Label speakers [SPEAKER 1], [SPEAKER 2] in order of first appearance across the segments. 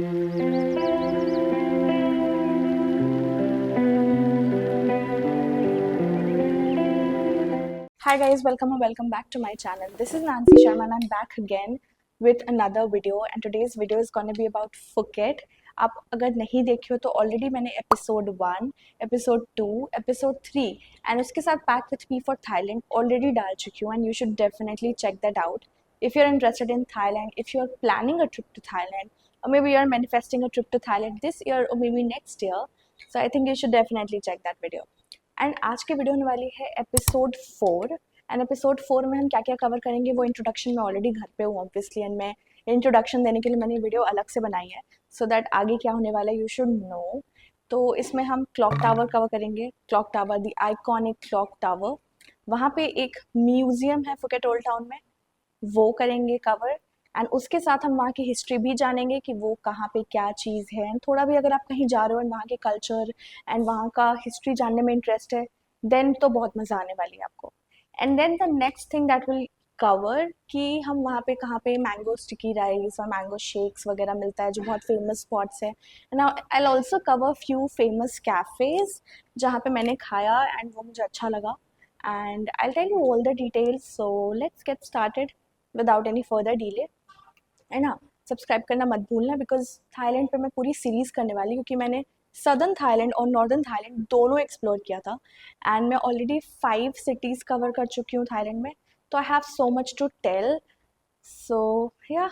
[SPEAKER 1] Hi guys, welcome back to my channel. This is Nancy Sharma and I'm back again with another video, and today's video is going to be about Phuket. आप अगर नहीं देखे हो तो already मैंने episode 1, episode 2, episode 3 and उसके साथ pack with me for Thailand already डाल चुकी हूँ, and you should definitely check that out if you're interested in Thailand, if you're planning a trip to Thailand, or maybe you're manifesting a trip to Thailand this year or maybe next year. So I think you should definitely check that video. And आज की video होने वाली है episode 4, and episode 4 में हम क्या क्या cover करेंगे वो इंट्रोडक्शन में ऑलरेडी घर पे हूँ ऑब्वियसली, एंड मैं इंट्रोडक्शन देने के लिए मैंने वीडियो अलग से बनाई है सो दैट आगे क्या होने वाला है यू शुड नो. तो इसमें हम क्लॉक टावर कवर करेंगे, clock tower the iconic clock tower. वहाँ पे एक म्यूजियम है फुकेट ओल्ड टाउन में, वो करेंगे कवर. एंड उसके साथ हम वहाँ की हिस्ट्री भी जानेंगे कि वो कहाँ पे क्या चीज़ है, एंड थोड़ा भी अगर आप कहीं जा रहे हो एंड वहाँ के कल्चर एंड वहाँ का हिस्ट्री जानने में इंटरेस्ट है देन तो बहुत मज़ा आने वाली है आपको. And then the next thing that will cover कि हम वहाँ पे कहाँ पे मैंगो स्टिकी राइस और मैंगो शेक्स वगैरह मिलता है जो बहुत फेमस स्पॉट्स है. And I also cover few famous cafes जहाँ पे मैंने खाया एंड वो मुझे अच्छा लगा. And I tell you all the details, so let's get started without any further delay. And हाँ, सब्सक्राइब करना मत भूलना बिकॉज थाईलैंड पे मैं पूरी सीरीज़ करने वाली क्योंकि मैंने सदर्न थाईलैंड और नॉर्दर्न थाईलैंड दोनों एक्सप्लोर किया था एंड मैं ऑलरेडी 5 सिटीज़ कवर कर चुकी हूँ थाईलैंड में. तो I have so much to tell, so yeah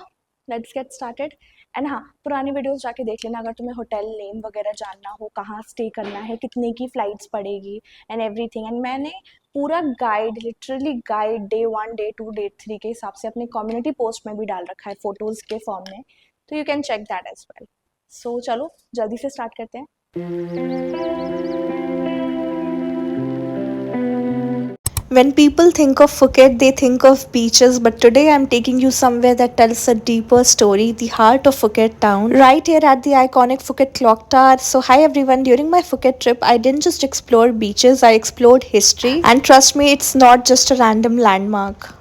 [SPEAKER 1] let's get started. And हाँ, पुरानी वीडियोस जाके देख लेना अगर तुम्हें होटल नेम वगैरह जानना हो, कहाँ स्टे करना है, कितने की फ़्लाइट्स पड़ेगी एंड एवरीथिंग. एंड मैंने पूरा guide, literally guide day 1, day 2, day 3 के हिसाब से अपने कम्युनिटी पोस्ट में भी डाल रखा है फ़ोटोज़ के फॉर्म में, तो you can check that as well. So चलो जल्दी से स्टार्ट करते हैं.
[SPEAKER 2] When people think of Phuket, they think of beaches, but today I'm taking you somewhere that tells a deeper story, the heart of Phuket town, right here at the iconic Phuket Clock Tower. So hi everyone, during my Phuket trip, I didn't just explore beaches, I explored history, and trust me, it's not just a random landmark.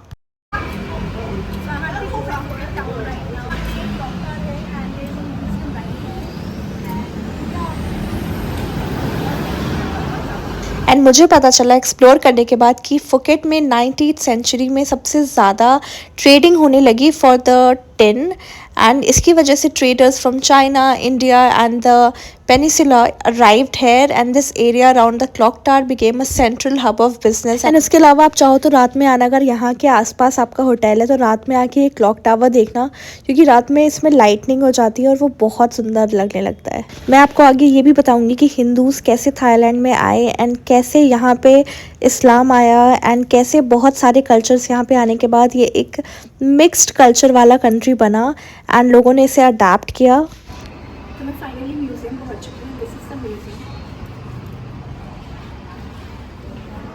[SPEAKER 2] And मुझे पता चला explore करने के बाद कि Phuket में 19th century में सबसे ज़्यादा ट्रेडिंग होने लगी फॉर द टिन, एंड इसकी वजह से traders from China, India and the peninsula arrived here, and this area around the clock tower became a central hub of business. And इसके अलावा आप चाहो तो रात में आना, अगर यहाँ के आसपास आपका होटल है तो रात में आके ये क्लॉक टावर देखना क्योंकि रात में इसमें लाइटनिंग हो जाती है और वो बहुत सुंदर लगने लगता है. मैं आपको आगे ये भी बताऊंगी कि हिंदूज़ कैसे थाईलैंड में आए एंड कैसे यहाँ पे इस्लाम आया एंड कैसे बहुत सारे कल्चर्स यहाँ पे आने के बाद ये एक मिक्स्ड कल्चर वाला कंट्री बना एंड लोगों ने इसे अडाप्ट किया.
[SPEAKER 1] तो मैं फाइनली म्यूजियम पहुंच चुकी हूँ. This is the museum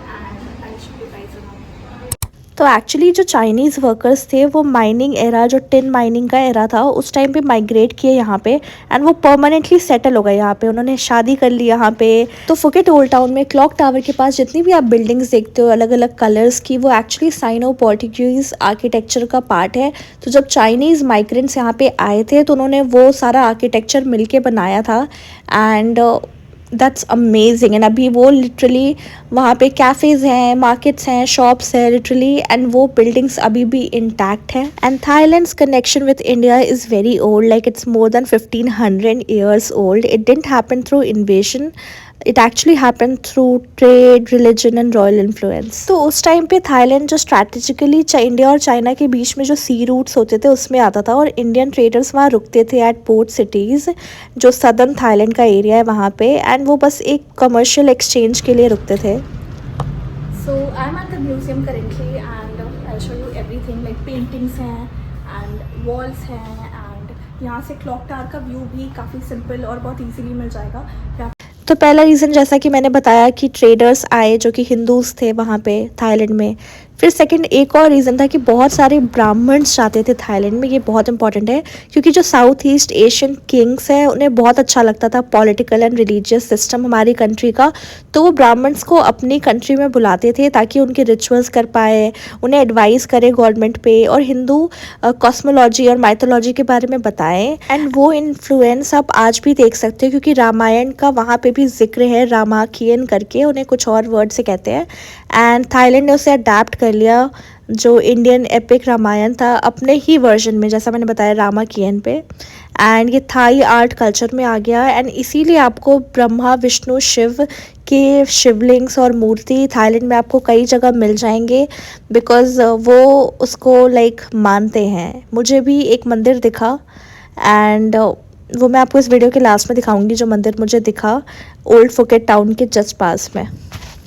[SPEAKER 1] and I show you guys around.
[SPEAKER 2] तो एक्चुअली जो चाइनीज़ वर्कर्स थे वो माइनिंग एरा, जो टिन माइनिंग का एरा था, उस टाइम पे माइग्रेट किए यहाँ पे एंड वो परमानेंटली सेटल हो गए यहाँ पे. उन्होंने शादी कर ली यहाँ पे. तो फुकेट ओल्ड टाउन में क्लॉक टावर के पास जितनी भी आप बिल्डिंग्स देखते हो अलग अलग कलर्स की, वो एक्चुअली साइनो पोर्टुगीज़ आर्किटेक्चर का पार्ट है. तो जब चाइनीज़ माइग्रेंट्स यहाँ पे आए थे तो उन्होंने वो सारा आर्किटेक्चर मिल के बनाया था एंड दैट्स अमेजिंग. एंड अभी वो लिटरली वहाँ पे कैफ़ेज़ हैं, मार्केट्स हैं, शॉप्स हैं लिटरली, एंड वो बिल्डिंग्स अभी भी इंटैक्ट हैं. And Thailand's connection with India is very old, like it's more than 1500 years old. It didn't happen through invasion. It actually happened through trade, religion and royal influence. तो उस time पे Thailand जो strategically India और China के बीच में जो sea routes होते थे उसमें आता था और इंडियन ट्रेडर्स वहाँ रुकते थे एट पोर्ट सिटीज़ जो सदर्न थाईलैंड का एरिया है वहाँ पे, एंड वो बस एक कमर्शियल एक्सचेंज के लिए रुकते थे.
[SPEAKER 1] So I am at the museum currently and I show you everything, like paintings हैं एंड वॉल्स हैं, एंड यहाँ से क्लॉक टावर का व्यू भी काफ़ी सिंपल और बहुत इजीली मिल जाएगा.
[SPEAKER 2] तो पहला रीज़न जैसा कि मैंने बताया कि ट्रेडर्स आए जो कि हिंदूज़ थे वहाँ पे थाईलैंड में, फिर सेकंड एक और रीज़न था कि बहुत सारे ब्राह्मण्स जाते थे थाईलैंड में। ये बहुत इंपॉर्टेंट है क्योंकि जो साउथ ईस्ट एशियन किंग्स हैं उन्हें बहुत अच्छा लगता था पॉलिटिकल एंड रिलीजियस सिस्टम हमारी कंट्री का, तो वो ब्राह्मण्स को अपनी कंट्री में बुलाते थे ताकि उनके रिचुअल्स कर पाए, उन्हें एडवाइस करे गवर्नमेंट पे, और हिंदू कॉस्मोलॉजी और माइथोलॉजी के बारे में बताएं। एंड वो इन्फ्लुएंस आप आज भी देख सकते हो क्योंकि रामायण का वहाँ पे भी जिक्र है, रामाखियन करके, उन्हें कुछ और वर्ड से कहते हैं। एंड थाईलैंड ने उसे अडेप्ट कर लिया, जो इंडियन एपिक रामायण था, अपने ही वर्जन में, जैसा मैंने बताया रामाकियन पे। एंड ये थाई आर्ट कल्चर में आ गया एंड इसीलिए आपको ब्रह्मा विष्णु शिव के शिवलिंग्स और मूर्ति थाईलैंड में आपको कई जगह मिल जाएंगे, बिकॉज़ वो उसको लाइक मानते हैं। मुझे भी एक मंदिर दिखा एंड वो मैं आपको इस वीडियो के लास्ट में दिखाऊंगी, जो मंदिर मुझे दिखा ओल्ड फुकेट टाउन के जस्ट पास में।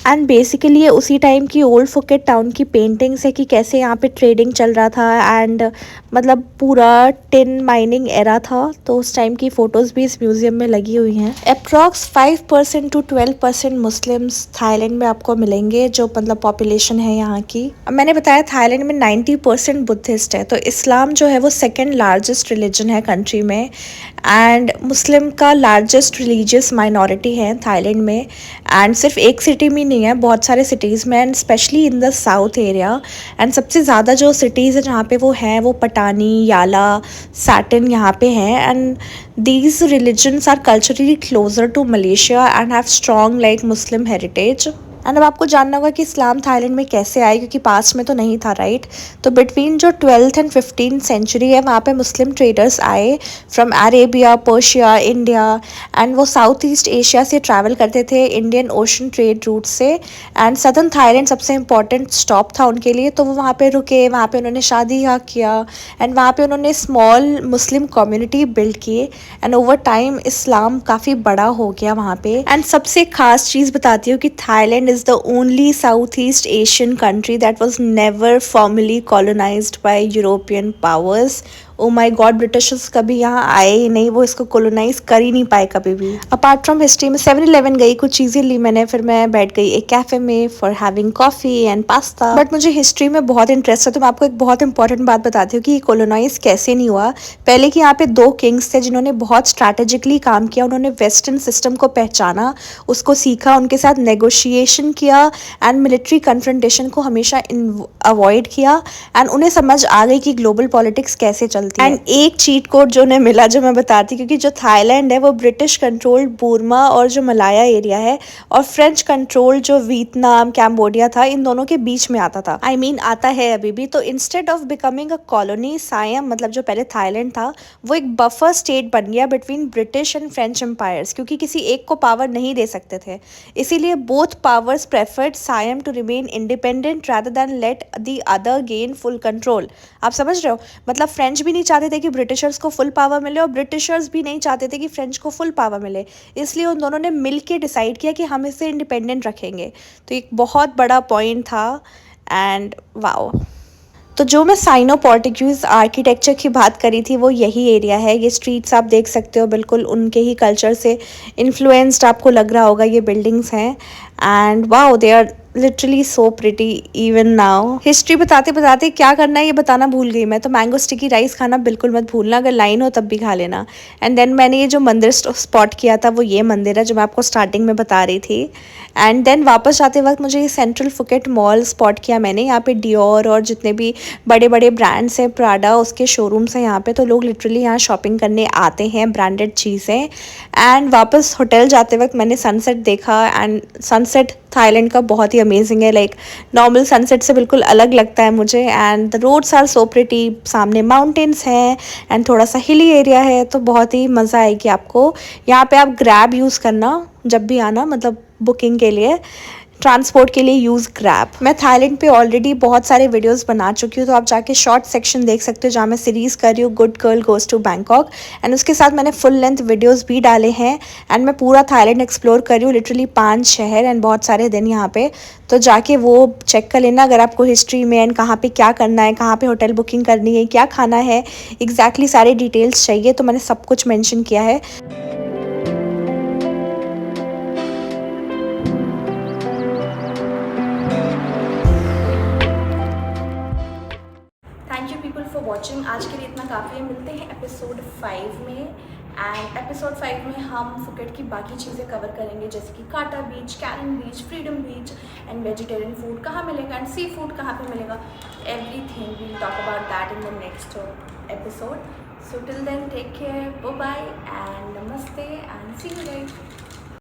[SPEAKER 2] एंड बेसिकली ये उसी टाइम की ओल्ड फुकेट टाउन की पेंटिंग्स है कि कैसे यहाँ पे ट्रेडिंग चल रहा था एंड मतलब पूरा टिन माइनिंग एरा था, तो उस टाइम की फ़ोटोज़ भी इस म्यूज़ियम में लगी हुई हैं। अप्रॉक्स 5% to 12% मुस्लिम्स थाईलैंड में आपको मिलेंगे, जो मतलब पॉपुलेशन है यहाँ की। अब मैंने बताया थाईलैंड में 90% बुद्धिस्ट है, तो इस्लाम जो है वो सेकेंड लार्जेस्ट रिलीजन है कंट्री में, एंड मुस्लिम का लार्जेस्ट रिलीजियस माइनॉरिटी है थाईलैंड में। एंड सिर्फ एक सिटी में नहीं है, बहुत सारे सिटीज़ में, and specially in the south area. And सबसे ज़्यादा जो सिटीज़ है जहाँ पे वो हैं वो पटानी, याला, सैटन यहाँ पे हैं। And these religions are culturally closer to Malaysia and have strong like Muslim heritage। And अब आपको जानना होगा कि इस्लाम थाईलैंड में कैसे आए, क्योंकि पास्ट में तो नहीं था, राइट। तो बिटवीन जो 12th and 15th सेंचुरी है वहाँ पे मुस्लिम ट्रेडर्स आए from Arabia, Persia, India, and वो साउथ ईस्ट एशिया से ट्रैवल करते थे इंडियन ओशन ट्रेड रूट से। एंड सदर्न थाईलैंड सबसे इंपॉर्टेंट स्टॉप था उनके लिए, तो वो वहाँ पे रुके, वहाँ पे उन्होंने शादी किया एंड वहाँ पे उन्होंने स्मॉल मुस्लिम कम्युनिटी बिल्ड किए। एंड ओवर टाइम इस्लाम काफ़ी बड़ा हो गया वहाँ पे। एंड सबसे खास चीज़ बताती हूँ कि Thailand is the only Southeast Asian country that was never formally colonized by European powers। Oh my god, Britishers कभी यहाँ आए ही नहीं, वो इसको कोलोनाइज कर ही नहीं पाए कभी भी। अपार्ट फ्रॉम हिस्ट्री में 7-Eleven गई, कुछ चीज़ें ली मैंने, फिर मैं बैठ गई एक कैफ़े में for having coffee and pasta. But मुझे हिस्ट्री में बहुत इंटरेस्ट है, तो मैं आपको एक बहुत इंपॉर्टेंट बात बताती हूँ कि ये कोलोनाइज कैसे नहीं हुआ। पहले कि यहाँ पे 2 किंग्स थे जिन्होंने बहुत स्ट्रैटेजिकली काम किया, उन्होंने वेस्टर्न सिस्टम को पहचाना, उसको सीखा, उनके साथ नेगोशिएशन किया एंड मिलिट्री कन्फ्रंटेशन को हमेशा अवॉइड किया। एंड उन्हें समझ आ गई कि ग्लोबल पॉलिटिक्स कैसे चलती है। एंड एक चीट कोड जो उन्हें मिला, जो मैं बताती, क्योंकि जो थाईलैंड है वो ब्रिटिश कंट्रोल्ड बूर्मा और जो मलाया एरिया है, और फ्रेंच कंट्रोल जो वियतनाम, कैम्बोडिया था, इन दोनों के बीच में आता था। आई मीन आता है अभी भी। तो instead of becoming a colony, Sayam मतलब जो पहले थाईलैंड था वो एक बफर स्टेट बन गया between British and French empires, क्योंकि किसी एक को पावर नहीं दे सकते थे। इसीलिए both powers preferred Siam to remain independent rather than let the other gain full control. आप समझ रहे हो, मतलब फ्रेंच भी नहीं चाहते थे कि ब्रिटिशर्स को फुल पावर मिले और ब्रिटिशर्स भी नहीं चाहते थे कि फ्रेंच को फुल पावर मिले, इसलिए उन दोनों ने मिल के डिसाइड किया कि हम इसे इंडिपेंडेंट रखेंगे। तो एक बहुत बड़ा पॉइंट था। एंड वाओ, तो जो मैं साइनो पोर्टुगीज़ आर्किटेक्चर की बात करी थी वो यही एरिया है। ये स्ट्रीट्स आप देख सकते हो, बिल्कुल उनके ही कल्चर से इन्फ्लुएंस्ड आपको लग रहा होगा, ये बिल्डिंग्स हैं। And wow, they are literally so pretty even now. History बताते बताते क्या करना है ये बताना भूल गई मैं, तो मैंगो स्टिकी राइस खाना बिल्कुल मत भूलना, अगर लाइन हो तब भी खा लेना। एंड देन मैंने ये जो मंदिर स्पॉट किया था वो ये मंदिर है जो मैं आपको स्टार्टिंग में बता रही थी। एंड देन वापस जाते वक्त मुझे ये सेंट्रल फुकेट मॉल स्पॉट किया मैंने। यहाँ पे डियोर और जितने भी बड़े बड़े ब्रांड्स हैं, प्राडा, उसके शोरूम्स हैं यहाँ पे, तो लोग लिटरली यहाँ शॉपिंग करने आते हैं, ब्रांडेड चीज़ें। एंड वापस होटल जाते वक्त मैंने सनसेट देखा, एंड सनसेट थाईलैंड का बहुत ही अमेजिंग है, लाइक नॉर्मल सनसेट से बिल्कुल अलग लगता है मुझे। And the roads are so pretty, सामने माउंटेन्स हैं एंड थोड़ा सा हिली एरिया है, तो बहुत ही मज़ा आएगी आपको। यहाँ पे आप ग्रैब यूज़ करना जब भी आना, मतलब बुकिंग के लिए, ट्रांसपोर्ट के लिए यूज़ ग्रैब। मैं थाईलैंड पे ऑलरेडी बहुत सारे वीडियोस बना चुकी हूँ, तो आप जाके शॉर्ट सेक्शन देख सकते हो जहाँ मैं सीरीज़ कर रही हूँ good girl goes to Bangkok. And उसके साथ मैंने फुल लेंथ वीडियोस भी डाले हैं। एंड मैं पूरा थाईलैंड एक्सप्लोर कर रही हूँ, लिटरली 5 शहर एंड बहुत सारे दिन यहाँ पे, तो जाके वो चेक कर लेना अगर आपको हिस्ट्री में एंड कहाँ पे क्या करना है, कहाँ पे होटल बुकिंग करनी है, क्या खाना है, एग्जैक्टली सारे डिटेल्स चाहिए, तो मैंने सब कुछ मेंशन किया है।
[SPEAKER 1] काफ़ी है। मिलते हैं एपिसोड 5 में। एंड एपिसोड 5 में हम फुकेट की बाकी चीज़ें कवर करेंगे, जैसे कि Kata beach, Karon beach, freedom beach, and vegetarian food कहाँ मिलेगा एंड सी फूड कहाँ पे मिलेगा। Everything will talk about that in the next episode. So till then, take care, bye bye, and namaste, and see you later.